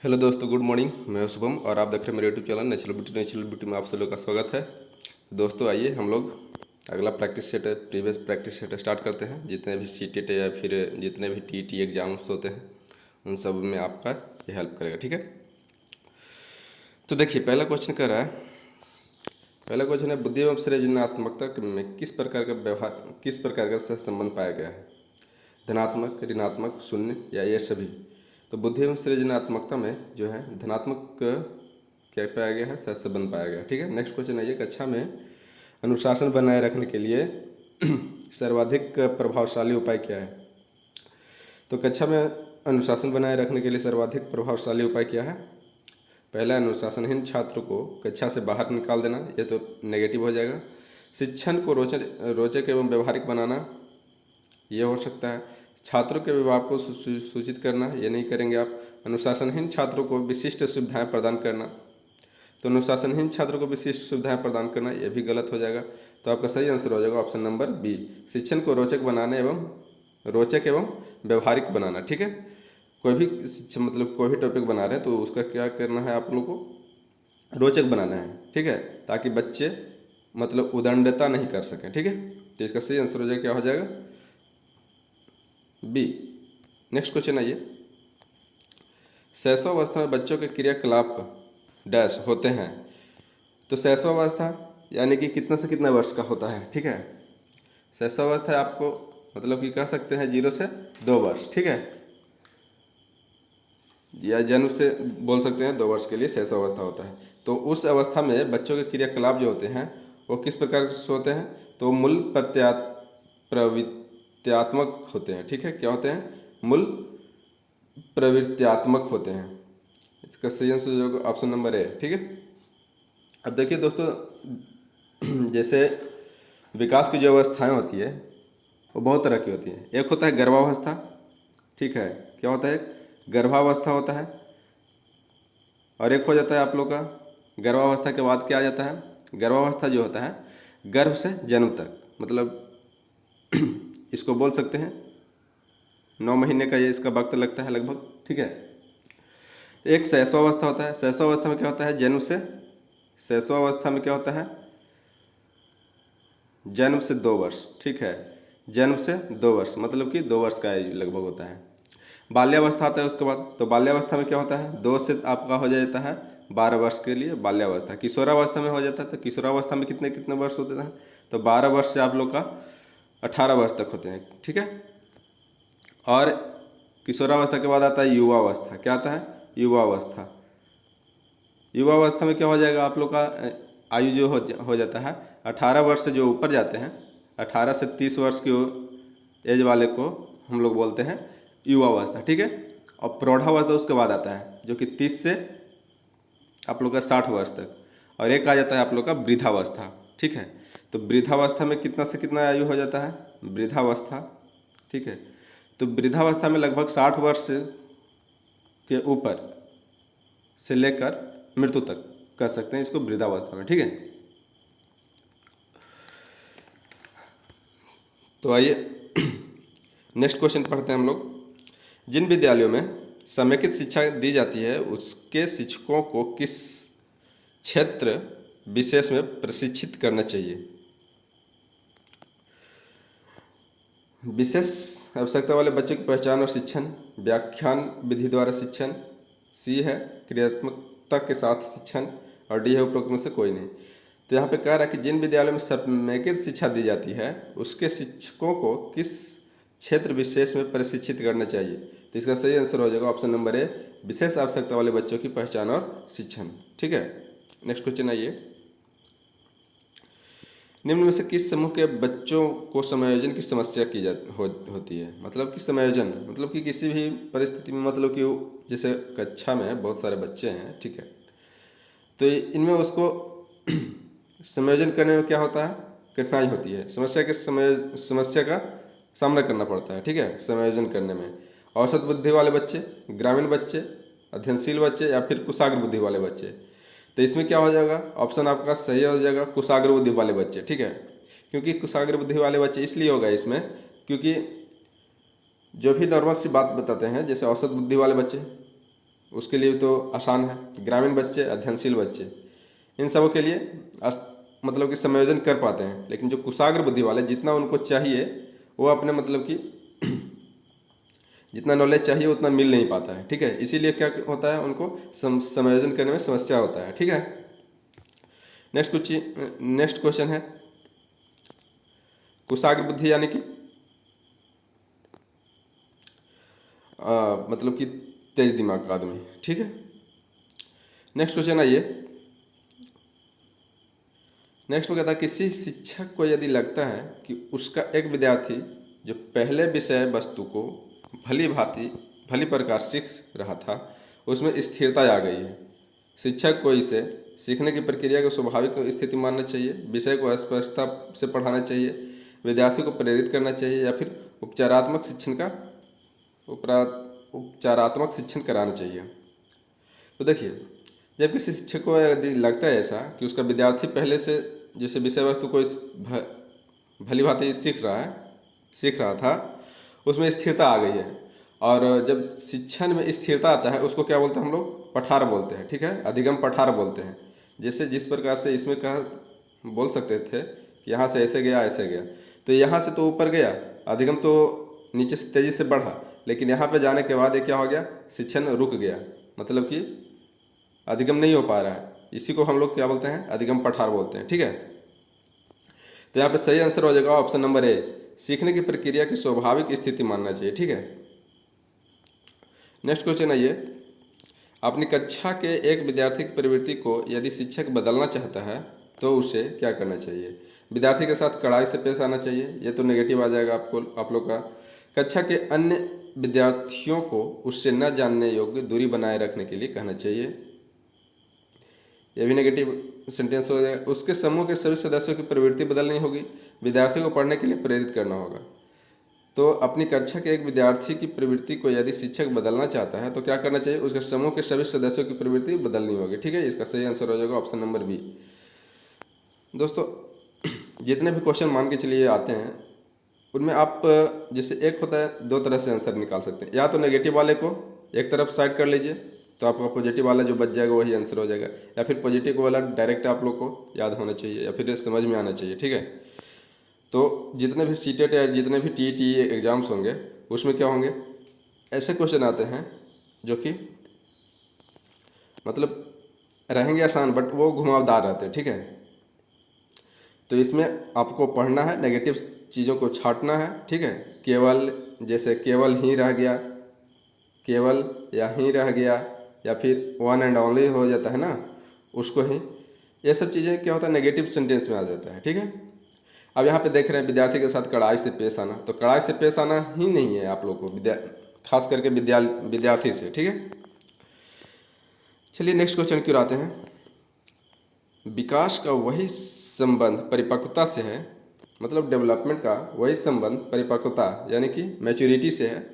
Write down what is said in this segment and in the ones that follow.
Hello दोस्तों, good morning. मैं हूं शुभम और आप देख रहे हैं मेरे यूट्यूब चैनल नेचुरल ब्यूटी में आप सब लोग का स्वागत है। दोस्तों आइए हम लोग अगला practice set previous practice set start करते हैं। जितने भी सीटेट या फिर जितने भी टीटी एग्जाम्स होते हैं उन सब में आपका ये हेल्प करेगा, ठीक है। तो देखिए पहला क्वेश्चन कर रहा है, पहला क्वेश्चन है बुद्धि एवं सृजनात्मकता में किस प्रकार का सहसंबंध पाया गया है। धनात्मक, ऋणात्मक, शून्य या ये सभी। तो बुद्धि एवं सृजनात्मकता में जो है धनात्मक क्या पाया गया है, सहसंबंध पाया गया है, ठीक है। नेक्स्ट क्वेश्चन है, ये कक्षा में अनुशासन बनाए रखने के लिए सर्वाधिक प्रभावशाली उपाय क्या है। तो कक्षा में अनुशासन बनाए रखने के लिए सर्वाधिक प्रभावशाली उपाय क्या है। पहला, अनुशासनहीन छात्र को कक्षा से बाहर निकाल देना, ये तो नेगेटिव हो जाएगा। शिक्षण को रोचक एवं व्यवहारिक बनाना, ये हो सकता है। छात्रों के अभिभावक को सूचित करना, ये नहीं करेंगे आप। अनुशासनहीन छात्रों को विशिष्ट सुविधाएं प्रदान करना, तो अनुशासनहीन छात्रों को विशिष्ट सुविधाएं प्रदान करना ये भी गलत हो जाएगा। तो आपका सही आंसर हो जाएगा ऑप्शन नंबर बी, शिक्षण को रोचक एवं व्यवहारिक बनाना, ठीक है। कोई भी मतलब कोई भी टॉपिक बना रहे हैं तो उसका क्या करना है, आप लोगों को रोचक बनाना है, ठीक है, ताकि बच्चे मतलब उदंडता नहीं कर सकें, ठीक है। तो इसका सही आंसर हो जाएगा, क्या हो जाएगा, बी। नेक्स्ट क्वेश्चन आइए, शैशवावस्था में बच्चों के क्रियाकलाप डैश होते हैं। तो शैशवावस्था यानी कि कितना से कितना वर्ष का होता है, ठीक है। शैशवावस्था आपको मतलब कि कह सकते हैं 0 से 2 वर्ष, ठीक है, या जन्म से बोल सकते हैं 2 वर्ष के लिए शैशवावस्था होता है। तो उस अवस्था में बच्चों के क्रियाकलाप जो होते हैं वो किस प्रकार से होते हैं, तो मूल प्रवृत्त्यात्मक होते हैं, ठीक है। क्या होते हैं, मूल प्रवृत्त्यात्मक होते हैं। इसका सही आंसर ऑप्शन नंबर ए, ठीक है। अब देखिए दोस्तों, जैसे विकास की जो अवस्थाएं होती है वो बहुत तरह की होती हैं। एक होता है गर्भावस्था, ठीक है, क्या होता है, गर्भावस्था होता है। और एक हो जाता है आप लोग का गर्भावस्था के बाद क्या आ जाता है, गर्भावस्था जो होता है गर्भ से जन्म तक, मतलब इसको बोल सकते हैं 9 महीने का ये इसका वक्त लगता है लगभग, ठीक है। एक शैशवावस्था होता है। शैशवावस्था में क्या होता है, शैशवावस्था में क्या होता है, जन्म से 2 वर्ष, ठीक है, जन्म से 2 वर्ष मतलब कि 2 वर्ष का लगभग होता है। बाल्यावस्था आता है उसके बाद। तो बाल्यावस्था में क्या होता है, 2 से आपका हो जाता है 12 वर्ष के लिए बाल्यावस्था। किशोरावस्था में हो जाता है, तो किशोरावस्था में कितने कितने वर्ष होते हैं, तो 12 वर्ष से आप लोग का 18 वर्ष तक होते हैं, ठीक है। और किशोरावस्था के बाद आता है युवावस्था। क्या आता है, युवावस्था। युवावस्था में क्या हो जाएगा, आप लोग का आयु जो हो जाता है 18 वर्ष से जो ऊपर जाते हैं, 18 से 30 वर्ष की एज वाले को हम लोग बोलते हैं युवावस्था, ठीक है। और प्रौढ़ावस्था उसके बाद आता है जो कि 30 से आप लोग का 60 वर्ष तक। और एक आ जाता है आप लोग का वृद्धावस्था, ठीक है। तो वृद्धावस्था में कितना से कितना आयु हो जाता है, वृद्धावस्था, ठीक है। तो वृद्धावस्था में लगभग 60 वर्ष के ऊपर से लेकर मृत्यु तक कर सकते हैं इसको वृद्धावस्था में, ठीक है। तो आइए नेक्स्ट क्वेश्चन पढ़ते हैं हम लोग। जिन विद्यालयों में समेकित शिक्षा दी जाती है उसके शिक्षकों को किस क्षेत्र विशेष में प्रशिक्षित करना चाहिए। विशेष आवश्यकता वाले बच्चों की पहचान और शिक्षण, व्याख्यान विधि द्वारा शिक्षण, सी है क्रियात्मकता के साथ शिक्षण, और डी है उपरोक्त में से कोई नहीं। तो यहाँ पे कह रहा है कि जिन विद्यालयों में समेकित शिक्षा दी जाती है उसके शिक्षकों को किस क्षेत्र विशेष में प्रशिक्षित करना चाहिए। तो इसका सही आंसर हो जाएगा ऑप्शन नंबर ए, विशेष आवश्यकता वाले बच्चों की पहचान और शिक्षण, ठीक है। नेक्स्ट क्वेश्चन आइए, निम्न में से किस समूह के बच्चों को समायोजन की समस्या होती है। मतलब कि समायोजन मतलब कि किसी भी परिस्थिति में, मतलब कि जैसे कक्षा में बहुत सारे बच्चे हैं, ठीक है, तो इनमें उसको समायोजन करने में क्या होता है, कठिनाई होती है, समस्या का सामना करना पड़ता है, ठीक है। समायोजन करने में औसत बुद्धि वाले बच्चे, ग्रामीण बच्चे, अध्ययनशील बच्चे या फिर कुशाग्र बुद्धि वाले बच्चे। तो इसमें क्या हो जाएगा, ऑप्शन आपका सही हो जाएगा कुशाग्र बुद्धि वाले बच्चे, ठीक है। क्योंकि कुशाग्र बुद्धि वाले बच्चे इसलिए होगा इसमें क्योंकि जो भी नॉर्मल सी बात बताते हैं, जैसे औसत बुद्धि वाले बच्चे उसके लिए तो आसान है। ग्रामीण बच्चे, अध्ययनशील बच्चे, इन सबों के लिए मतलब कि समायोजन कर पाते हैं। लेकिन जो कुशाग्र बुद्धि वाले, जितना उनको चाहिए वो अपने मतलब कि जितना नॉलेज चाहिए उतना मिल नहीं पाता है। ठीक है, इसीलिए क्या होता है, उनको समायोजन करने में समस्या होता है। ठीक है, नेक्स्ट क्वेश्चन है, कुशाग्र बुद्धि यानी कि मतलब कि तेज दिमाग का आदमी। ठीक है, नेक्स्ट क्वेश्चन आइए। नेक्स्ट वो कहता है, किसी शिक्षक को यदि लगता है कि उसका एक विद्यार्थी जो पहले विषय वस्तु को भली प्रकार सीख रहा था उसमें स्थिरता आ गई है, शिक्षक को इसे सीखने की प्रक्रिया को स्वाभाविक स्थिति मानना चाहिए, विषय को स्पष्टता से पढ़ाना चाहिए, विद्यार्थी को प्रेरित करना चाहिए, या फिर उपचारात्मक शिक्षण कराना चाहिए। तो देखिए, जब किसी शिक्षक को यदि लगता है ऐसा कि उसका विद्यार्थी पहले से जैसे विषय वस्तु को भली भांति सीख रहा था, उसमें स्थिरता आ गई है। और जब शिक्षण में स्थिरता आता है उसको क्या बोलते हैं हम लोग, पठार बोलते हैं। ठीक है, अधिगम पठार बोलते हैं। जैसे जिस प्रकार से इसमें बोल सकते थे कि यहाँ से ऐसे गया ऐसे गया, तो यहाँ से तो ऊपर गया, अधिगम तो नीचे से तेज़ी से बढ़ा, लेकिन यहाँ पे जाने के बाद ये क्या हो गया, शिक्षण रुक गया, मतलब कि अधिगम नहीं हो पा रहा है। इसी को हम लोग क्या बोलते हैं, अधिगम पठार बोलते हैं। ठीक है, तो यहाँ पे सही आंसर हो जाएगा ऑप्शन नंबर ए, सीखने की प्रक्रिया की स्वाभाविक स्थिति मानना चाहिए। ठीक है, नेक्स्ट क्वेश्चन आइए। अपनी कक्षा के एक विद्यार्थी की प्रवृत्ति को यदि शिक्षक बदलना चाहता है तो उसे क्या करना चाहिए? विद्यार्थी के साथ कड़ाई से पेश आना चाहिए, ये तो नेगेटिव आ जाएगा आप लोग का। कक्षा के अन्य विद्यार्थियों को उससे न जानने योग्य दूरी बनाए रखने के लिए कहना चाहिए, यह भी नेगेटिव सेंटेंस हो जाएगा। उसके समूह के सभी सदस्यों की प्रवृत्ति बदलनी होगी, विद्यार्थी को पढ़ने के लिए प्रेरित करना होगा। तो अपनी कक्षा के एक विद्यार्थी की प्रवृत्ति को यदि शिक्षक बदलना चाहता है तो क्या करना चाहिए, उसके समूह के सभी सदस्यों की प्रवृत्ति बदलनी होगी। ठीक है, इसका सही आंसर हो जाएगा ऑप्शन नंबर बी। दोस्तों, जितने भी क्वेश्चन मान के चलिए आते हैं उनमें आप जैसे एक होता है, दो तरह से आंसर निकाल सकते हैं। या तो नेगेटिव वाले को एक तरफ साइड कर लीजिए तो आपका पॉजिटिव वाला जो बच जाएगा वही आंसर हो जाएगा, या फिर पॉजिटिव वाला डायरेक्ट आप लोग को याद होना चाहिए या फिर समझ में आना चाहिए। ठीक है, तो जितने भी सीटेट या जितने भी टीईटी एग्ज़ाम्स होंगे उसमें क्या होंगे, ऐसे क्वेश्चन आते हैं जो कि मतलब रहेंगे आसान बट वो घुमावदार रहते हैं। ठीक है, तो इसमें आपको पढ़ना है, नेगेटिव चीज़ों को छांटना है। ठीक है, केवल जैसे केवल ही रह गया, केवल या ही रह गया, या फिर वन एंड ओनली हो जाता है ना, उसको ही, ये सब चीज़ें क्या होता है नेगेटिव सेंटेंस में आ जाता है। ठीक है, अब यहाँ पे देख रहे हैं विद्यार्थी के साथ कड़ाई से पेश आना, तो कड़ाई से पेश आना ही नहीं है आप लोग को, खास करके विद्यार्थी से। ठीक है, चलिए नेक्स्ट क्वेश्चन की ओर आते हैं। विकास का वही संबंध परिपक्वता से है, मतलब डेवलपमेंट का वही संबंध परिपक्वता यानी कि मैच्योरिटी से है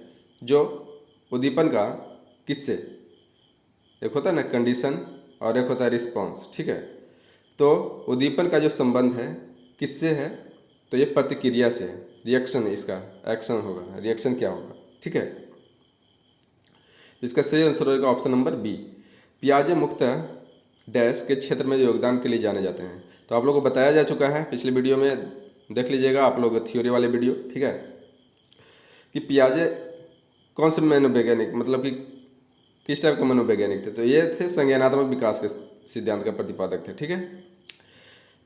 जो उद्दीपन का किससे, एक होता है ना कंडीशन और एक होता है रिस्पॉन्स। ठीक है, तो उद्दीपन का जो संबंध है किससे है, तो ये प्रतिक्रिया से है, रिएक्शन है, इसका एक्शन होगा, रिएक्शन क्या होगा। ठीक है, इसका सही आंसर होगा ऑप्शन नंबर बी। पियाजे मुख्यतः डैश के क्षेत्र में योगदान के लिए जाने जाते हैं। तो आप लोगों को बताया जा चुका है, पिछले वीडियो में देख लीजिएगा आप लोग थ्योरी वाले वीडियो। ठीक है, कि पियाजे कौन से मनोवैज्ञानिक, मतलब कि किस टाइप के मनोवैज्ञानिक थे, तो ये थे संज्ञानात्मक विकास के सिद्धांत का प्रतिपादक थे। ठीक है,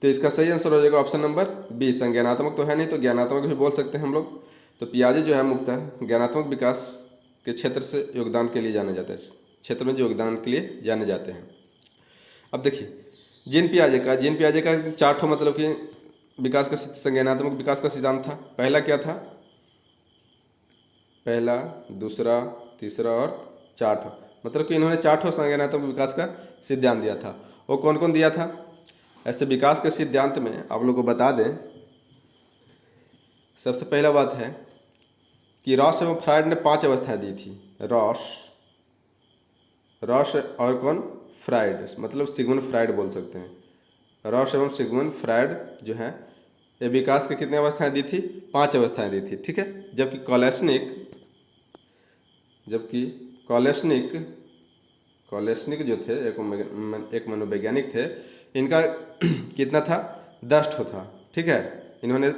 तो इसका सही आंसर हो जाएगा ऑप्शन नंबर बी। संज्ञानात्मक तो है नहीं तो ज्ञानात्मक भी बोल सकते हैं हम लोग। तो पियाजे जो है मुख्यतः ज्ञानात्मक विकास के क्षेत्र से योगदान के लिए जाने जाते हैं, क्षेत्र में जो योगदान के लिए जाने जाते हैं। अब देखिए जीन पियाजे का चार ठो मतलब कि विकास का संज्ञानात्मक विकास का सिद्धांत था। पहला क्या था, पहला, दूसरा, तीसरा और चौथा, मतलब कि इन्होंने चार ठो संज्ञानात्मक विकास का सिद्धांत दिया था। वो कौन कौन दिया था? ऐसे विकास के सिद्धांत में आप लोग को बता दें, सबसे पहला बात है कि रॉस एवं फ्राइड ने 5 अवस्थाएं दी थी। रॉस और कौन, फ्राइड, मतलब सिगमंड फ्राइड बोल सकते हैं। रॉस एवं सिगमंड फ्राइड जो है ये विकास के कितने अवस्थाएं दी थी? 5 अवस्थाएं दी थी। ठीक है, जबकि कॉलेस्निक कोलेस्निक जो थे एक मनोवैज्ञानिक थे, इनका कितना था 10 ठो था। ठीक है, इन्होंने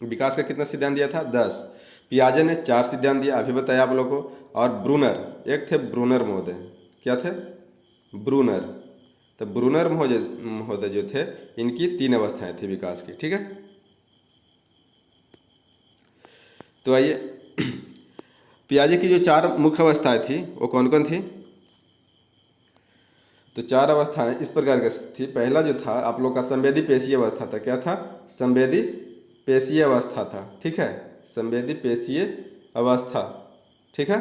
विकास का कितना सिद्धांत दिया था 10। पियाजे ने 4 सिद्धांत दिया, अभी बताया आप लोगों को। और ब्रूनर, एक थे ब्रूनर महोदय, क्या थे ब्रूनर। तो ब्रूनर महोदय जो थे, इनकी 3 अवस्थाएं थी विकास की। ठीक है, तो आइए पियाजे की जो 4 मुख्य अवस्थाएं थी वो कौन कौन थी। तो 4 अवस्थाएं इस प्रकार की थी। पहला जो था आप लोग का संवेदी पेशीय अवस्था था। क्या था, संवेदी पेशीय अवस्था था। ठीक है, संवेदी पेशीय अवस्था। ठीक है,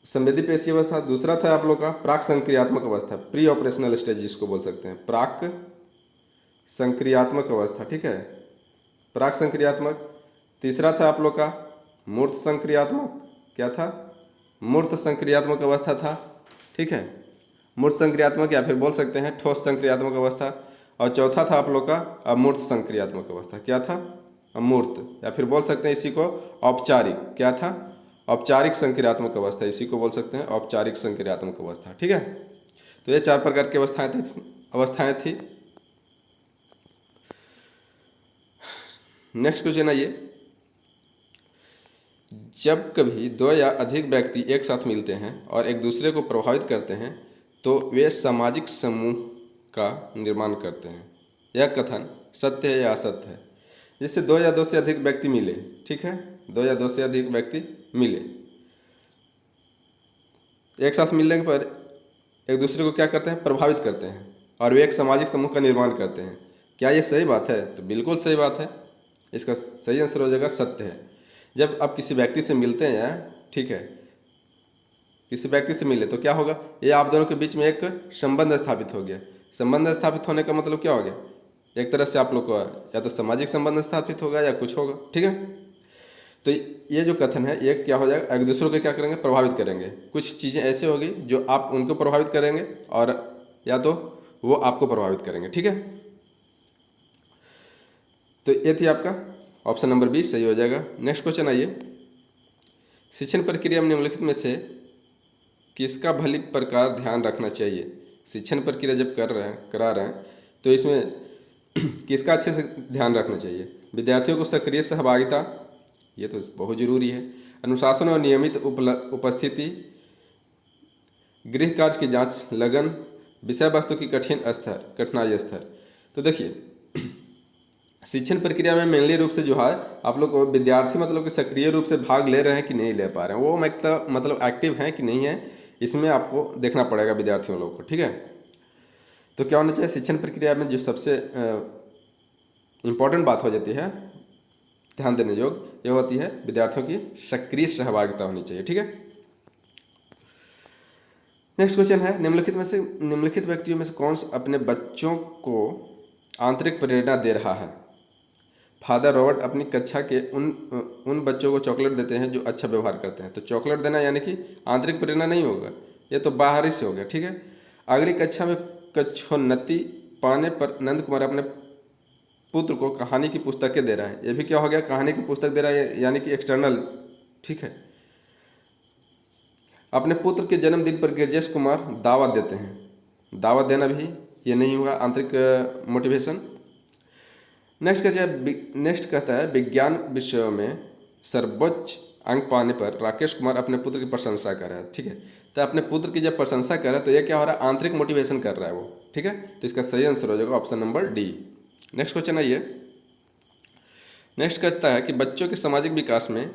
संवेदी पेशीय अवस्था। दूसरा था आप लोग का प्राक संक्रियात्मक अवस्था, प्री ऑपरेशनल स्टेज जिसको बोल सकते हैं, प्राक संक्रियात्मक अवस्था। ठीक है, प्राक संक्रियात्मक। तीसरा था आप लोग का मूर्त संक्रियात्मक। क्या था, मूर्त संक्रियात्मक अवस्था था। ठीक है, मूर्त संक्रियात्मक या फिर बोल सकते हैं ठोस संक्रियात्मक अवस्था। और चौथा था आप लोग का अमूर्त संक्रियात्मक अवस्था। क्या था, अमूर्त, या फिर बोल सकते हैं इसी को औपचारिक। क्या था, औपचारिक संक्रियात्मक अवस्था, इसी को बोल सकते हैं औपचारिक संक्रियात्मक अवस्था। ठीक है, तो ये 4 प्रकार की अवस्थाएं थी। नेक्स्ट क्वेश्चन आइए, जब कभी 2 या अधिक व्यक्ति एक साथ मिलते हैं और एक दूसरे को प्रभावित करते हैं तो वे सामाजिक समूह का निर्माण करते हैं। यह कथन सत्य है या असत्य है। जैसे 2 या 2 से अधिक व्यक्ति मिले, ठीक है, 2 या 2 से अधिक व्यक्ति मिले, एक साथ मिलने पर एक दूसरे को क्या करते हैं, प्रभावित करते हैं, और वे एक सामाजिक समूह का निर्माण करते हैं। क्या ये सही बात है? तो बिल्कुल सही बात है। इसका सही आंसर हो जाएगा सत्य है। जब आप किसी व्यक्ति से मिलते हैं, ठीक है, किसी व्यक्ति से मिले तो क्या होगा, ये आप दोनों के बीच में एक संबंध स्थापित हो गया। संबंध स्थापित होने का मतलब क्या हो गया, एक तरह से आप लोग को या तो सामाजिक संबंध स्थापित होगा या कुछ होगा। ठीक है, तो ये जो कथन है ये क्या हो जाएगा, एक दूसरे को क्या करेंगे, प्रभावित करेंगे। कुछ चीज़ें ऐसे होगी जो आप उनको प्रभावित करेंगे और या तो वो आपको प्रभावित करेंगे। ठीक है, तो ये थी आपका ऑप्शन नंबर 20 सही हो जाएगा। नेक्स्ट क्वेश्चन आइए, शिक्षण प्रक्रिया में निम्नलिखित में से किसका भली प्रकार ध्यान रखना चाहिए। शिक्षण प्रक्रिया जब करा रहे हैं तो इसमें किसका अच्छे से ध्यान रखना चाहिए। विद्यार्थियों को सक्रिय सहभागिता, ये तो बहुत जरूरी है। अनुशासन और नियमित उपस्थिति, गृह कार्य की जांच, लगन, विषय वस्तु की कठिनाई स्तर। तो देखिए शिक्षण प्रक्रिया में मेनली रूप से जो है आप लोग को विद्यार्थी मतलब कि सक्रिय रूप से भाग ले रहे हैं कि नहीं ले पा रहे हैं, वो मतलब एक्टिव हैं कि नहीं है, इसमें आपको देखना पड़ेगा विद्यार्थियों लोग को। ठीक है, तो क्या होना चाहिए, शिक्षण प्रक्रिया में जो सबसे इम्पोर्टेंट बात हो जाती है ध्यान देने योग्य, ये होती है विद्यार्थियों की सक्रिय सहभागिता होनी चाहिए। ठीक है, नेक्स्ट क्वेश्चन है, निम्नलिखित व्यक्तियों में से कौन अपने बच्चों को आंतरिक प्रेरणा दे रहा है। फादर रॉबर्ट अपनी कक्षा के उन बच्चों को चॉकलेट देते हैं जो अच्छा व्यवहार करते हैं। तो चॉकलेट देना यानी कि आंतरिक प्रेरणा नहीं होगा, ये तो बाहरी से हो गया। ठीक है, अगली कक्षा में कक्षोन्नति पाने पर नंद कुमार अपने पुत्र को कहानी की पुस्तकें दे रहा है। ये भी क्या हो गया, कहानी की पुस्तक दे रहा है यानी कि एक्सटर्नल। ठीक है, अपने पुत्र के जन्मदिन पर गिरजेश कुमार दावत देते हैं। दावत देना भी ये नहीं हुआ आंतरिक मोटिवेशन। नेक्स्ट कहता है विज्ञान विषयों में सर्वोच्च अंक पाने पर राकेश कुमार अपने पुत्र की प्रशंसा कर रहा है। ठीक है, तो अपने पुत्र की जब प्रशंसा कर रहा है तो ये क्या हो रहा है, आंतरिक मोटिवेशन कर रहा है वो। ठीक है, तो इसका सही आंसर हो जाएगा option number D. Next question आइए, नेक्स्ट कहता है कि बच्चों के सामाजिक विकास में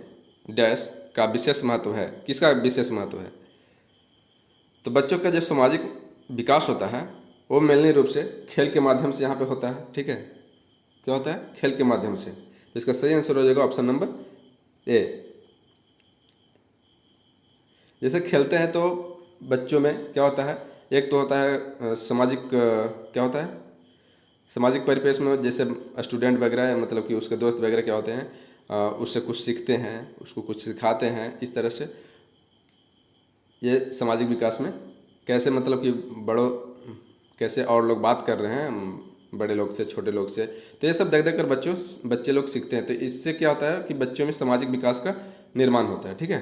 डैश का विशेष महत्व है। किसका विशेष महत्व है, तो बच्चों का जो सामाजिक विकास होता है वो मेनली रूप से खेल के माध्यम से यहाँ पे होता है। ठीक है, क्या होता है, खेल के माध्यम से। तो इसका सही आंसर हो जाएगा ऑप्शन नंबर ए। जैसे खेलते हैं तो बच्चों में क्या होता है, एक तो होता है सामाजिक क्या होता है, सामाजिक परिवेश में जैसे स्टूडेंट वगैरह मतलब कि उसके दोस्त वगैरह क्या होते हैं, उससे कुछ सीखते हैं, उसको कुछ सिखाते हैं। इस तरह से ये सामाजिक विकास में कैसे मतलब कि कैसे और लोग बात कर रहे हैं बड़े लोग से, छोटे लोग से, तो ये सब देख देख कर बच्चे लोग सीखते हैं। तो इससे क्या होता है कि बच्चों में सामाजिक विकास का निर्माण होता है। ठीक है,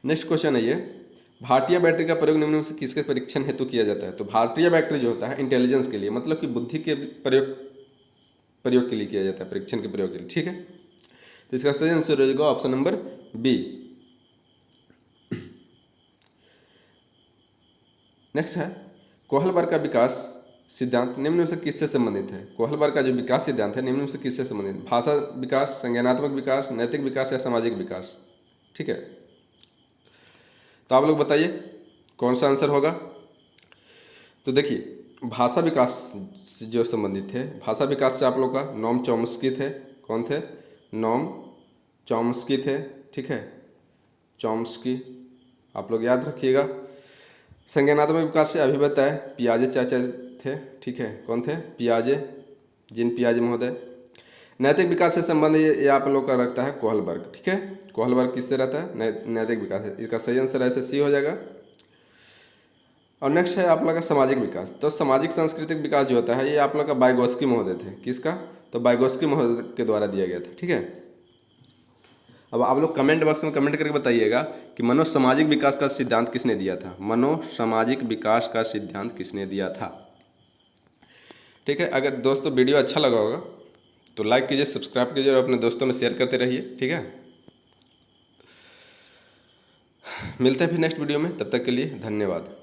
नेक्स्ट क्वेश्चन है ये, भारतीय बैटरी का प्रयोग निम्न में से किसके परीक्षण हेतु किया जाता है? तो भारतीय बैटरी जो होता है इंटेलिजेंस के लिए, मतलब कि बुद्धि के प्रयोग के लिए किया जाता है, परीक्षण के प्रयोग के लिए। ठीक है, तो इसका सही आंसर हो जाएगा ऑप्शन नंबर बी। नेक्स्ट है कोहलबर्ग का विकास सिद्धांत निम्न में से किससे संबंधित है? कोहलबर्ग का जो विकास सिद्धांत है निम्न में से किससे संबंधित? भाषा विकास, संज्ञानात्मक विकास, नैतिक विकास या सामाजिक विकास? ठीक है, तो आप लोग बताइए कौन सा आंसर होगा। तो देखिए भाषा विकास से जो संबंधित है, भाषा विकास से आप लोग का नोम चॉम्स्की थे। कौन थे? नोम चॉम्स्की थे। ठीक है, चॉम्स्की आप लोग याद रखिएगा। संज्ञानात्मक विकास से अभी है पियाजे चाचा थे। ठीक है, कौन थे? पियाजे, जिन पियाजे महोदय। नैतिक विकास से संबंध ये आप लोग का रखता है कोहलबर्ग। ठीक है, कोहलबर्ग किससे रहता है? नैतिक विकास है। इसका सही आंसर ऐसे सी हो जाएगा। और नेक्स्ट है आप लोग का सामाजिक विकास। तो सामाजिक सांस्कृतिक विकास जो होता है ये आप लोग का वाइगोत्स्की महोदय थे। किसका? तो वाइगोत्स्की महोदय के द्वारा दिया गया था। ठीक है, अब आप लोग कमेंट बॉक्स में कमेंट करके बताइएगा कि मनोसामाजिक विकास का सिद्धांत किसने दिया था? मनोसामाजिक विकास का सिद्धांत किसने दिया था? ठीक है, अगर दोस्तों वीडियो अच्छा लगा होगा तो लाइक कीजिए, सब्सक्राइब कीजिए और अपने दोस्तों में शेयर करते रहिए। ठीक है, मिलते हैं फिर नेक्स्ट वीडियो में, तब तक के लिए धन्यवाद।